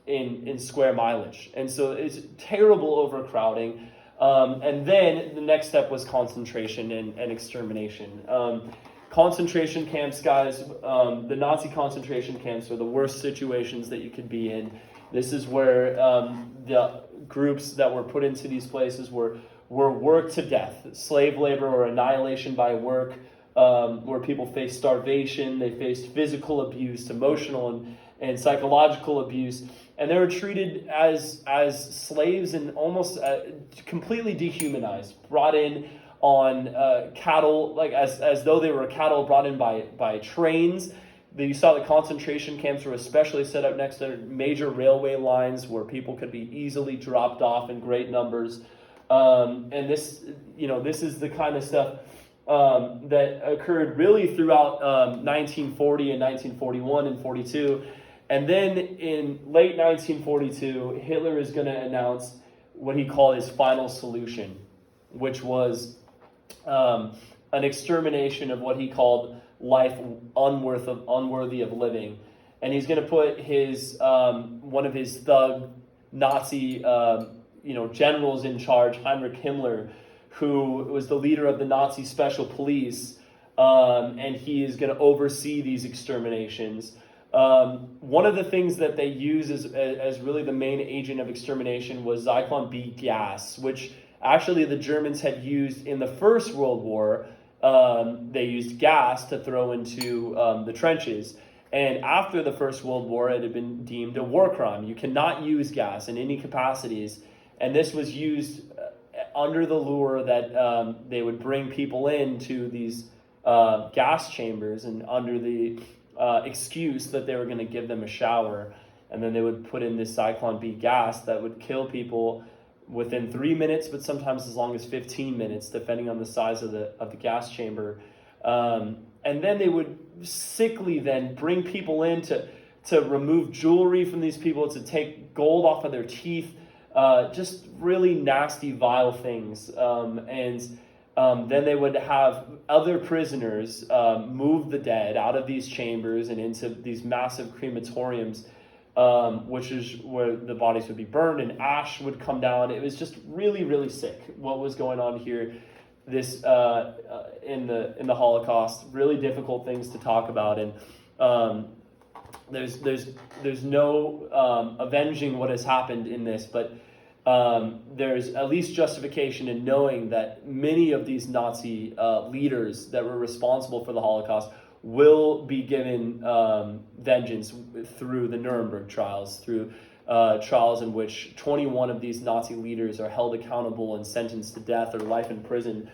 in square mileage. And so it's terrible overcrowding. And then the next step was concentration and extermination. Concentration camps, guys, the Nazi concentration camps are the worst situations that you could be in. This is where the groups that were put into these places were worked to death, slave labor or annihilation by work, where people faced starvation, they faced physical abuse, emotional and psychological abuse, and they were treated as slaves and almost completely dehumanized, brought in on cattle, like as though they were cattle brought in by trains. You saw the concentration camps were especially set up next to major railway lines where people could be easily dropped off in great numbers. And this is the kind of stuff that occurred really throughout 1940 and 1941 and 42. And then in late 1942, Hitler is going to announce what he called his final solution, which was an extermination of what he called life unworthy of living. And he's going to put his one of his thug Nazi generals in charge, Heinrich Himmler, who was the leader of the Nazi special police, and he is going to oversee these exterminations. One of the things that they use as really the main agent of extermination was Zyklon B gas, which actually the Germans had used in the First World War. They used gas to throw into the trenches. And after the First World War, it had been deemed a war crime. You cannot use gas in any capacities. And this was used under the lure that they would bring people into these gas chambers, and under the excuse that they were going to give them a shower. And then they would put in this Zyklon B gas that would kill people within 3 minutes, but sometimes as long as 15 minutes, depending on the size of the gas chamber. And then they would sickly then bring people in to remove jewelry from these people, to take gold off of their teeth, just really nasty, vile things. Then they would have other prisoners move the dead out of these chambers and into these massive crematoriums, which is where the bodies would be burned and ash would come down. It was just really, really sick what was going on here. This in the Holocaust, really difficult things to talk about, and there's no avenging what has happened in this, but there's at least justification in knowing that many of these Nazi leaders that were responsible for the Holocaust will be given vengeance through the Nuremberg trials, through trials in which 21 of these Nazi leaders are held accountable and sentenced to death or life in prison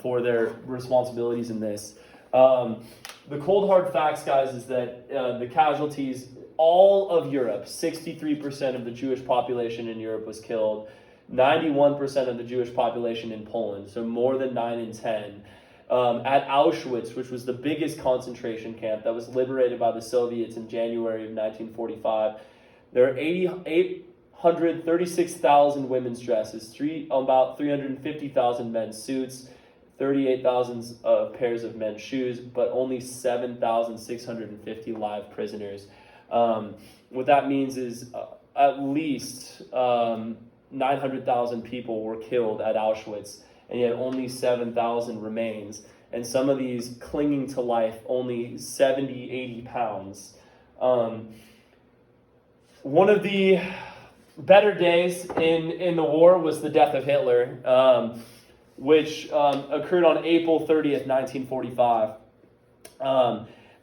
for their responsibilities in this. The cold hard facts, guys, is that the casualties, all of Europe, 63% of the Jewish population in Europe was killed, 91% of the Jewish population in Poland, so more than 9 in 10. At Auschwitz, which was the biggest concentration camp that was liberated by the Soviets in January of 1945, there are 836,000 women's dresses, about 350,000 men's suits, 38,000 pairs of men's shoes, but only 7,650 live prisoners. What that means is at least 900,000 people were killed at Auschwitz, and yet only 7,000 remains. And some of these clinging to life, only 70, 80 pounds. One of the better days in the war was the death of Hitler, which occurred on April 30th, 1945.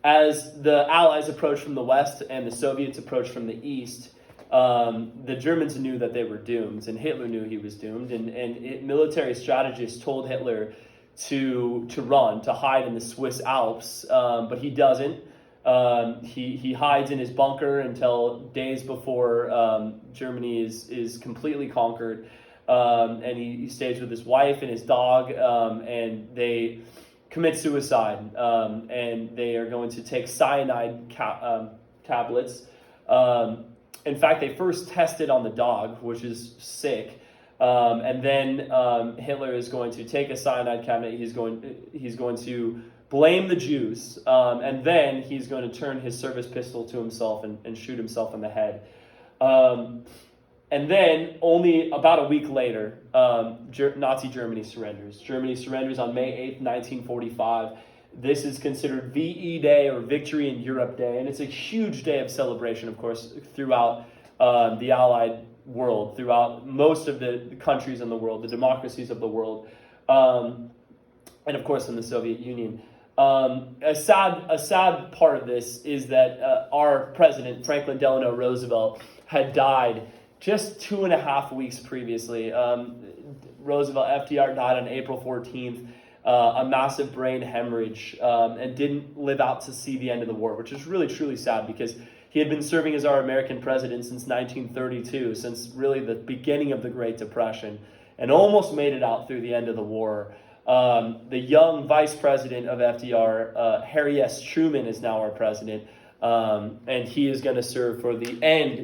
As the Allies approached from the west and the Soviets approached from the east, the Germans knew that they were doomed, and Hitler knew he was doomed. And military strategists told Hitler to run, to hide in the Swiss Alps, but he doesn't. He hides in his bunker until days before Germany is completely conquered, and he stays with his wife and his dog, and they commit suicide, and they are going to take cyanide tablets. In fact, they first tested on the dog, which is sick, and then Hitler is going to take a cyanide cabinet. He's going to blame the Jews, and then he's going to turn his service pistol to himself and shoot himself in the head. And then, only about a week later, Nazi Germany surrenders. Germany surrenders on May 8th, 1945. This is considered VE Day, or Victory in Europe Day, and it's a huge day of celebration, of course, throughout the Allied world, throughout most of the countries in the world, the democracies of the world, and of course in the Soviet Union. A sad part of this is that our president, Franklin Delano Roosevelt, had died just 2.5 weeks previously. Roosevelt, FDR died on April 14th, a massive brain hemorrhage, and didn't live out to see the end of the war, which is really, truly sad because he had been serving as our American president since 1932, since really the beginning of the Great Depression, and almost made it out through the end of the war. The young vice president of FDR, Harry S. Truman, is now our president, and he is going to serve for the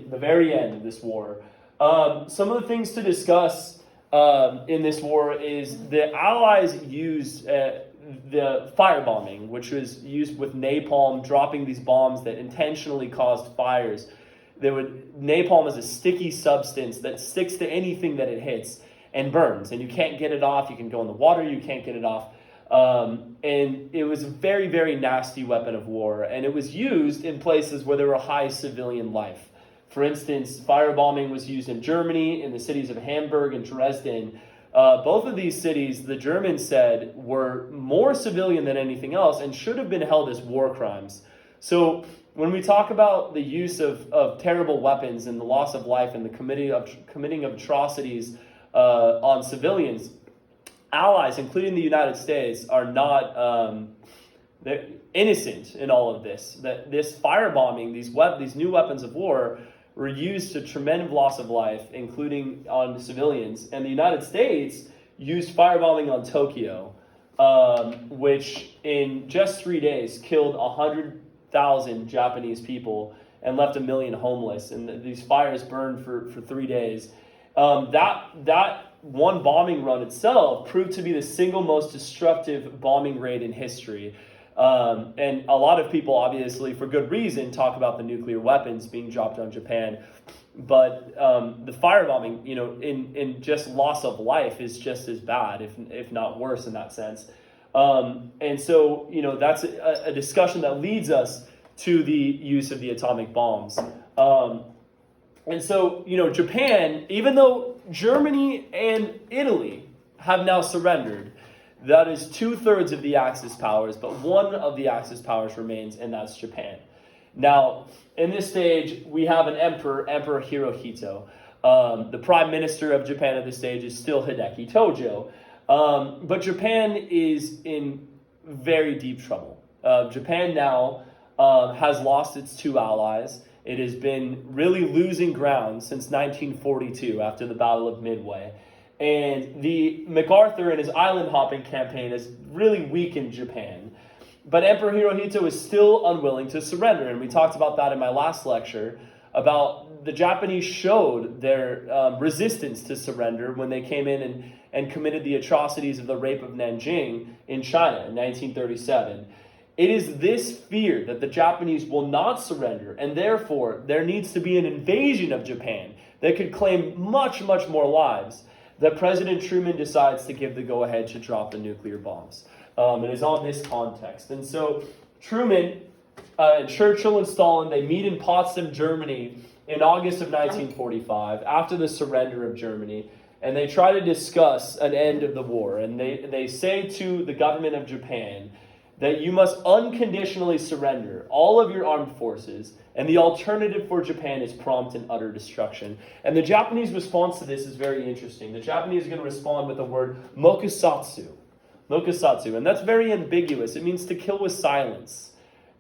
very end of this war. Some of the things to discuss in this war is the Allies used the firebombing, which was used with napalm, dropping these bombs that intentionally caused fires. Napalm is a sticky substance that sticks to anything that it hits and burns, and you can't get it off. You can go in the water, you can't get it off. And it was a very, very nasty weapon of war, and it was used in places where there were high civilian life. For instance, firebombing was used in Germany, in the cities of Hamburg and Dresden. Both of these cities, the Germans said, were more civilian than anything else and should have been held as war crimes. So when we talk about the use of terrible weapons and the loss of life and the committing of atrocities on civilians, allies, including the United States, are not they're innocent in all of this. That this firebombing, these new weapons of war, were used to tremendous loss of life, including on civilians. And the United States used firebombing on Tokyo, which in just 3 days killed 100,000 Japanese people and left 1 million homeless. And these fires burned for 3 days. That one bombing run itself proved to be the single most destructive bombing raid in history. And a lot of people, obviously, for good reason, talk about the nuclear weapons being dropped on Japan. But the firebombing, in just loss of life is just as bad, if not worse in that sense. And so, that's a discussion that leads us to the use of the atomic bombs. And so, Japan, even though Germany and Italy have now surrendered, that is 2/3 of the Axis powers, but one of the Axis powers remains, and that's Japan. Now, in this stage, we have an Emperor Hirohito. The prime minister of Japan at this stage is still Hideki Tojo. But Japan is in very deep trouble. Japan now has lost its two allies. It has been really losing ground since 1942 after the Battle of Midway. And the MacArthur and his island hopping campaign has really weakened Japan. But Emperor Hirohito is still unwilling to surrender. And we talked about that in my last lecture, about the Japanese showed their resistance to surrender when they came in and committed the atrocities of the rape of Nanjing in China in 1937. It is this fear that the Japanese will not surrender, and therefore there needs to be an invasion of Japan that could claim much, much more lives, that President Truman decides to give the go-ahead to drop the nuclear bombs. It is on this context. And so Truman, Churchill and Stalin, they meet in Potsdam, Germany in August of 1945, after the surrender of Germany, and they try to discuss an end of the war. And they say to the government of Japan that you must unconditionally surrender all of your armed forces, and the alternative for Japan is prompt and utter destruction. And the Japanese response to this is very interesting. The Japanese are going to respond with the word mokusatsu. Mokusatsu, and that's very ambiguous. It means to kill with silence.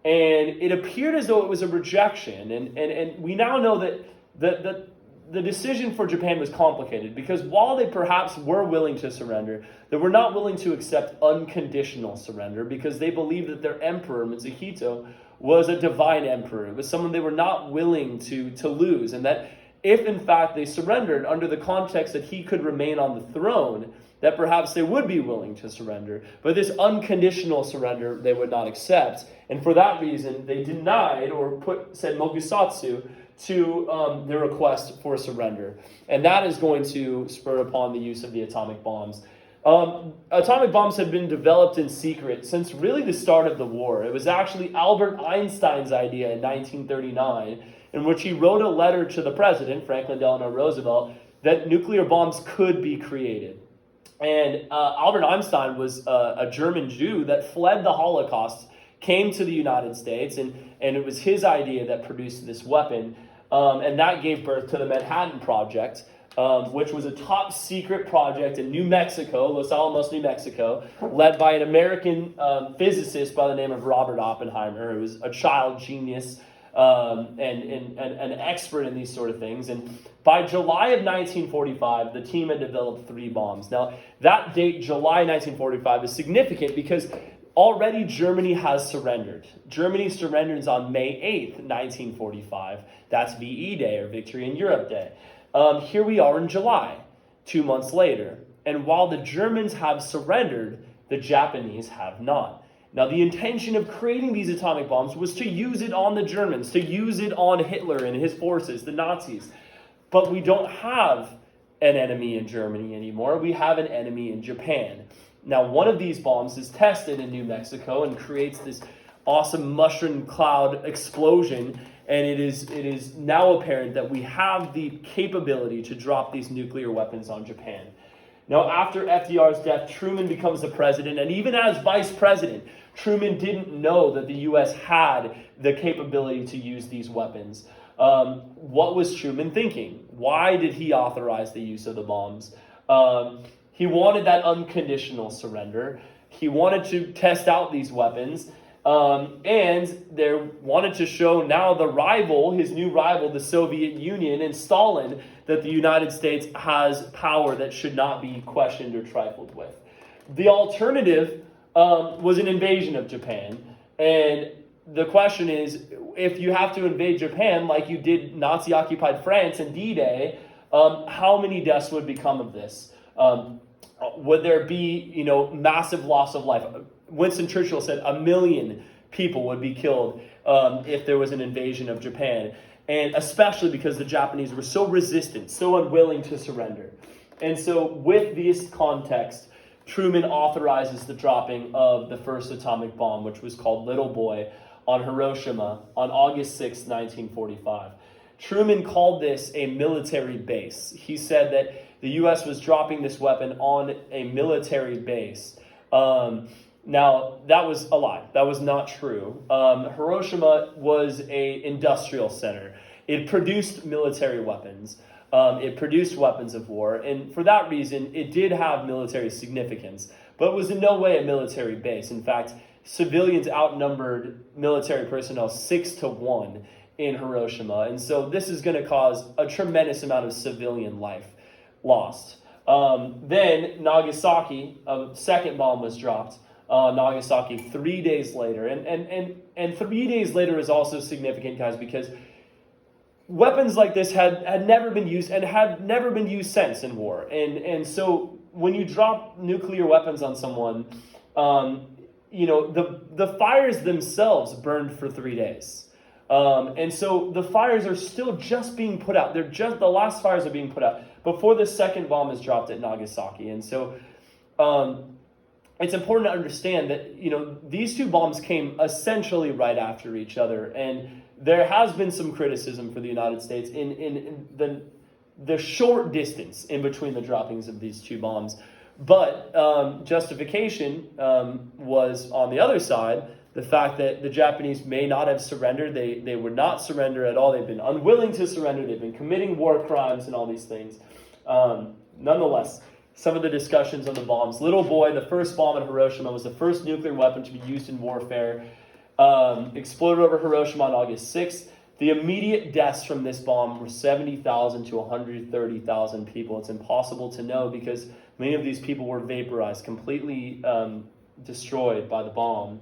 And it appeared as though it was a rejection. And we now know that the decision for Japan was complicated, because while they perhaps were willing to surrender, they were not willing to accept unconditional surrender, because they believed that their emperor, Mitsuhito, was a divine emperor. It was someone they were not willing to lose, and that if in fact they surrendered under the context that he could remain on the throne, that perhaps they would be willing to surrender. But this unconditional surrender they would not accept, and for that reason they denied or said mokusatsu to their request for surrender. And that is going to spur upon the use of the atomic bombs. Atomic bombs had been developed in secret since really the start of the war. It was actually Albert Einstein's idea in 1939, in which he wrote a letter to the president, Franklin Delano Roosevelt, that nuclear bombs could be created. And Albert Einstein was a German Jew that fled the Holocaust, came to the United States, and it was his idea that produced this weapon. And that gave birth to the Manhattan Project, which was a top secret project in New Mexico, Los Alamos, New Mexico, led by an American physicist by the name of Robert Oppenheimer, who was a child genius and an expert in these sort of things. And by July of 1945, the team had developed 3 bombs. Now, that date, July 1945, is significant because already Germany has surrendered. Germany surrenders on May 8th, 1945. That's VE Day, or Victory in Europe Day. Here we are in July, 2 months later. And while the Germans have surrendered, the Japanese have not. Now, the intention of creating these atomic bombs was to use it on the Germans, to use it on Hitler and his forces, the Nazis. But we don't have an enemy in Germany anymore. We have an enemy in Japan. Now, one of these bombs is tested in New Mexico and creates this awesome mushroom cloud explosion. And it is now apparent that we have the capability to drop these nuclear weapons on Japan. Now, after FDR's death, Truman becomes the president, and even as vice president, Truman didn't know that the U.S. had the capability to use these weapons. What was Truman thinking? Why did he authorize the use of the bombs? He wanted that unconditional surrender. He wanted to test out these weapons. And they wanted to show now the rival, his new rival, the Soviet Union and Stalin, that the United States has power that should not be questioned or trifled with. The alternative was an invasion of Japan. And the question is, if you have to invade Japan like you did Nazi-occupied France in D-Day, how many deaths would become of this? Would there be, massive loss of life? Winston Churchill said 1 million people would be killed if there was an invasion of Japan. And especially because the Japanese were so resistant, so unwilling to surrender. And so with this context, Truman authorizes the dropping of the first atomic bomb, which was called Little Boy, on Hiroshima on August 6, 1945. Truman called this a military base. He said that the U.S. was dropping this weapon on a military base. Now, that was a lie. That was not true. Hiroshima was an industrial center. It produced military weapons. It produced weapons of war. And for that reason, it did have military significance. But it was in no way a military base. In fact, civilians outnumbered military personnel 6-1 in Hiroshima. And so this is going to cause a tremendous amount of civilian life lost. Then Nagasaki, a second bomb was dropped. Nagasaki 3 days later. And 3 days later is also significant, guys, because weapons like this had never been used and had never been used since in war. And so when you drop nuclear weapons on someone, the fires themselves burned for 3 days. And so the fires are still just being put out. The last fires are being put out before the second bomb is dropped at Nagasaki. And so it's important to understand that, these two bombs came essentially right after each other. And there has been some criticism for the United States in the short distance in between the droppings of these two bombs. But justification was on the other side, the fact that the Japanese may not have surrendered. They would not surrender at all. They've been unwilling to surrender. They've been committing war crimes and all these things. Nonetheless, some of the discussions on the bombs. Little Boy, the first bomb in Hiroshima, was the first nuclear weapon to be used in warfare. Exploded over Hiroshima on August 6th. The immediate deaths from this bomb were 70,000 to 130,000 people. It's impossible to know because many of these people were vaporized, completely destroyed by the bomb.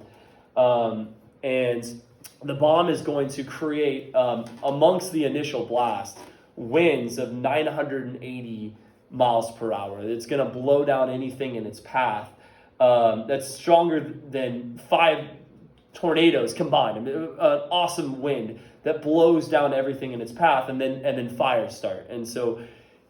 And the bomb is going to create, amongst the initial blast, winds of 980 miles per hour. It's going to blow down anything in its path. That's stronger than 5 tornadoes combined. An awesome wind that blows down everything in its path, and then fires start. And so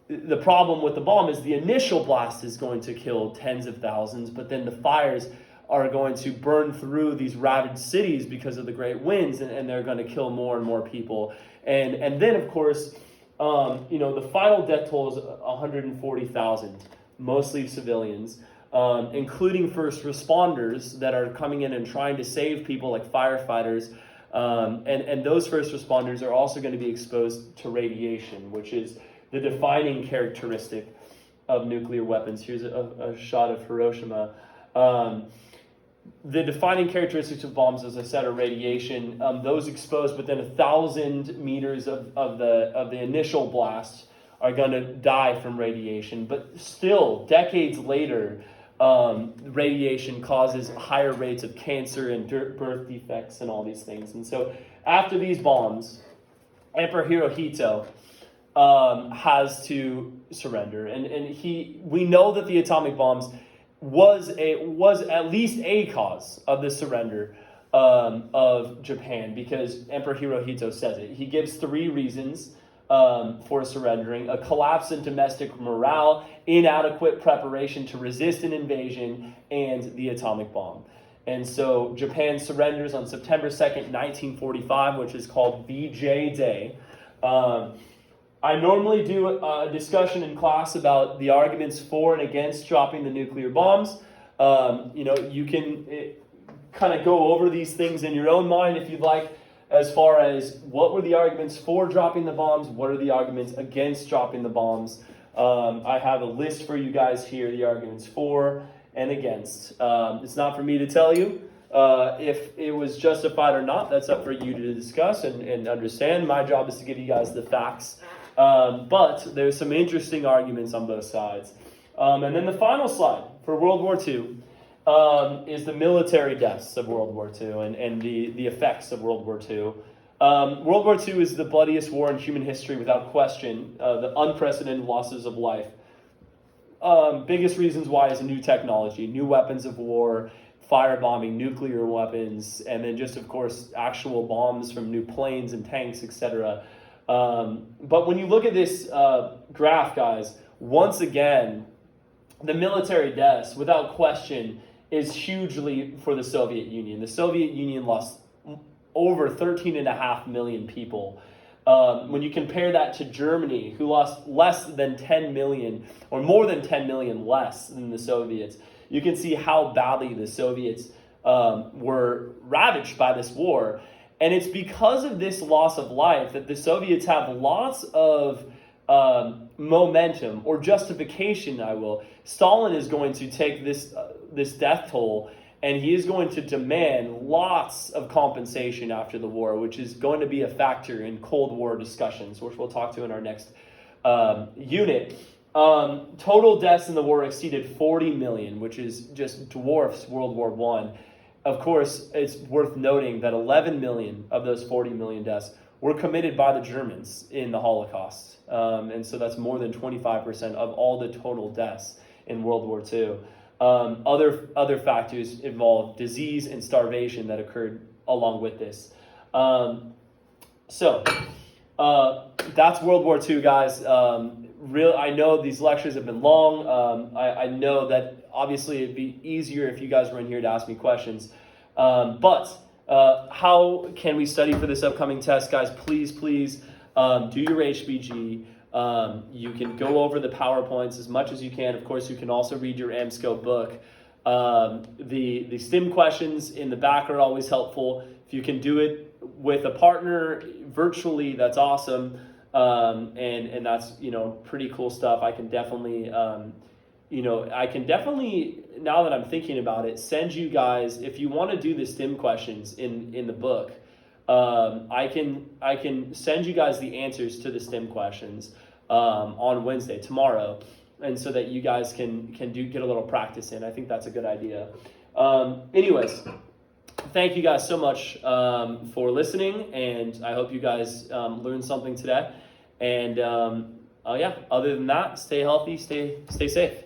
the problem with the bomb is the initial blast is going to kill tens of thousands, but then the fires are going to burn through these ravaged cities because of the great winds, and they're going to kill more and more people. And then, of course, the final death toll is 140,000, mostly civilians, including first responders that are coming in and trying to save people like firefighters. And those first responders are also going to be exposed to radiation, which is the defining characteristic of nuclear weapons. Here's a shot of Hiroshima. The defining characteristics of bombs, as I said, are radiation. Those exposed within 1,000 meters of the initial blast are going to die from radiation. But still, decades later, radiation causes higher rates of cancer and birth defects and all these things. And so after these bombs, Emperor Hirohito has to surrender. And we know that the atomic bombs was at least a cause of the surrender of Japan, because Emperor Hirohito says it. He gives 3 reasons for surrendering: a collapse in domestic morale, inadequate preparation to resist an invasion, and the atomic bomb. And so Japan surrenders on September 2nd, 1945, which is called VJ Day. I normally do a discussion in class about the arguments for and against dropping the nuclear bombs. You can kind of go over these things in your own mind if you'd like, as far as what were the arguments for dropping the bombs, what are the arguments against dropping the bombs. I have a list for you guys here, the arguments for and against. It's not for me to tell you if it was justified or not. That's up for you to discuss and understand. My job is to give you guys the facts. But there's some interesting arguments on both sides. And then the final slide for World War II is the military deaths of World War II and the effects of World War II. World War II is the bloodiest war in human history without question, the unprecedented losses of life. Biggest reasons why is new technology, new weapons of war, firebombing, nuclear weapons, and then just, of course, actual bombs from new planes and tanks, etc. But when you look at this graph, guys, once again, the military deaths, without question, is hugely for the Soviet Union. The Soviet Union lost over 13.5 million people. When you compare that to Germany, who lost less than 10 million, or more than 10 million less than the Soviets, you can see how badly the Soviets were ravaged by this war. And it's because of this loss of life that the Soviets have lots of momentum or justification, Stalin is going to take this death toll, and he is going to demand lots of compensation after the war, which is going to be a factor in Cold War discussions, which we'll talk to in our next unit. Total deaths in the war exceeded 40 million, which is just dwarfs World War I. Of course, it's worth noting that 11 million of those 40 million deaths were committed by the Germans in the Holocaust. And so that's more than 25% of all the total deaths in World War II. Other factors involve disease and starvation that occurred along with this. So that's World War II, guys. I know these lectures have been long. I know that obviously it'd be easier if you guys were in here to ask me questions. But how can we study for this upcoming test, guys? Please do your HBG. You can go over the PowerPoints as much as you can. Of course, you can also read your AMSCO book. The STEM questions in the back are always helpful. If you can do it with a partner virtually, that's awesome. And that's, pretty cool stuff. I can definitely, now that I'm thinking about it, send you guys, if you want to do the STEM questions in the book, I can send you guys the answers to the STEM questions on Wednesday, tomorrow, and so that you guys can get a little practice in. I think that's a good idea. Anyways, thank you guys so much for listening, and I hope you guys learned something today. And other than that, stay healthy, stay safe.